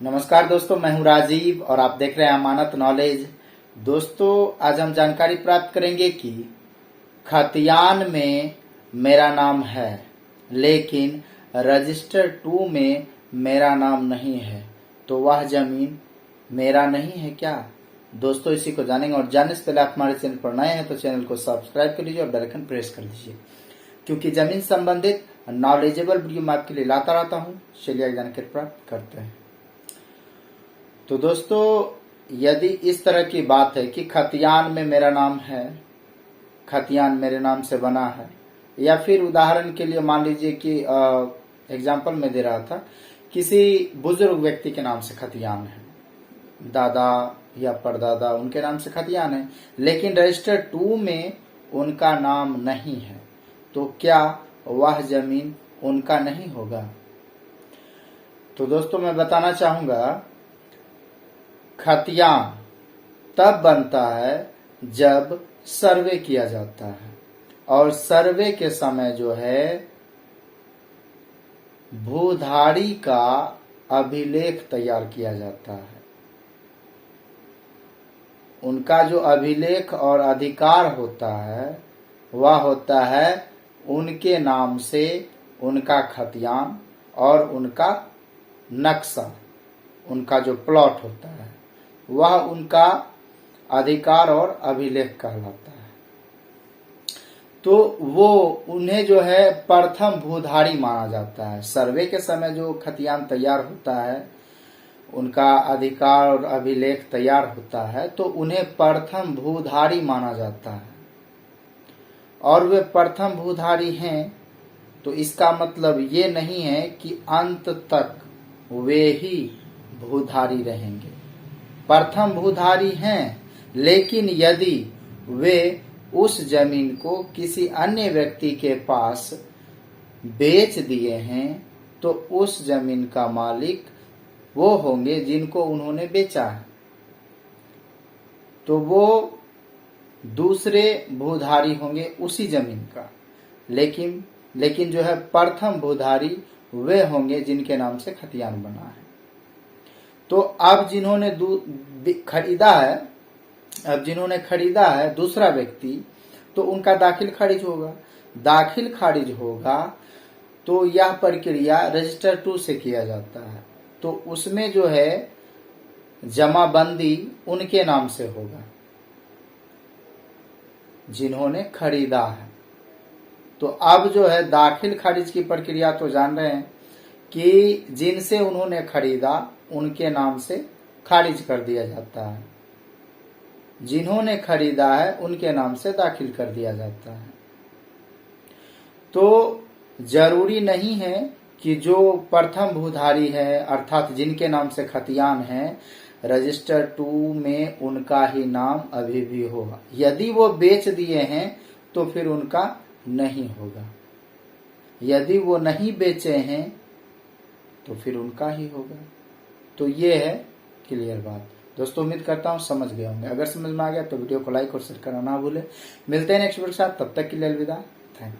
नमस्कार दोस्तों, मैं हूं राजीव और आप देख रहे हैं अमानत नॉलेज। दोस्तों, आज हम जानकारी प्राप्त करेंगे कि खतियान में मेरा नाम है लेकिन रजिस्टर 2 में मेरा नाम नहीं है, तो वह जमीन मेरा नहीं है क्या? दोस्तों, इसी को जानेंगे और जानने से पहले आप हमारे चैनल पर नए हैं तो चैनल को सब्सक्राइब कर लीजिए और बेल आइकन प्रेस कर दीजिए, क्योंकि जमीन संबंधित नॉलेजेबल वीडियो मैं आपके लिए लाता रहता हूँ। चलिए जानकारी प्राप्त करते हैं। तो दोस्तों, यदि इस तरह की बात है कि खतियान में मेरा नाम है, खतियान मेरे नाम से बना है, या फिर उदाहरण के लिए मान लीजिए कि एग्जाम्पल में दे रहा था, किसी बुजुर्ग व्यक्ति के नाम से खतियान है, दादा या परदादा उनके नाम से खतियान है, लेकिन रजिस्टर 2 में उनका नाम नहीं है, तो क्या वह जमीन उनका नहीं होगा? तो दोस्तों, मैं बताना चाहूंगा, खतियान तब बनता है जब सर्वे किया जाता है, और सर्वे के समय जो है भूधारी का अभिलेख तैयार किया जाता है। उनका जो अभिलेख और अधिकार होता है वह होता है उनके नाम से उनका खतियान और उनका नक्शा, उनका जो प्लॉट होता है वह उनका अधिकार और अभिलेख कहलाता है। तो वो उन्हें जो है प्रथम भूधारी माना जाता है। सर्वे के समय जो खतियान तैयार होता है, उनका अधिकार और अभिलेख तैयार होता है, तो उन्हें प्रथम भूधारी माना जाता है। और वे प्रथम भूधारी हैं तो इसका मतलब ये नहीं है कि अंत तक वे ही भूधारी रहेंगे। प्रथम भूधारी हैं, लेकिन यदि वे उस जमीन को किसी अन्य व्यक्ति के पास बेच दिए हैं तो उस जमीन का मालिक वो होंगे जिनको उन्होंने बेचा है, तो वो दूसरे भूधारी होंगे उसी जमीन का। लेकिन जो है प्रथम भूधारी वे होंगे जिनके नाम से खतियान बना है। तो अब जिन्होंने खरीदा है दूसरा व्यक्ति, तो उनका दाखिल खारिज होगा। दाखिल खारिज होगा तो यह प्रक्रिया रजिस्टर 2 से किया जाता है, तो उसमें जो है जमाबंदी उनके नाम से होगा जिन्होंने खरीदा है। तो अब जो है दाखिल खारिज की प्रक्रिया तो जान रहे हैं कि जिनसे उन्होंने खरीदा उनके नाम से खारिज कर दिया जाता है, जिन्होंने खरीदा है उनके नाम से दाखिल कर दिया जाता है। तो जरूरी नहीं है कि जो प्रथम भूधारी है अर्थात जिनके नाम से खतियान है, रजिस्टर 2 में उनका ही नाम अभी भी होगा। यदि वो बेच दिए हैं तो फिर उनका नहीं होगा, यदि वो नहीं बेचे हैं तो फिर उनका ही होगा। तो ये है क्लियर बात। दोस्तों, उम्मीद करता हूँ समझ गए होंगे। अगर समझ में आ गया तो वीडियो को लाइक और शेयर करना ना भूलें। मिलते हैं नेक्स्ट वीडियो के साथ, तब तक के लिए अलविदा। थैंक्स।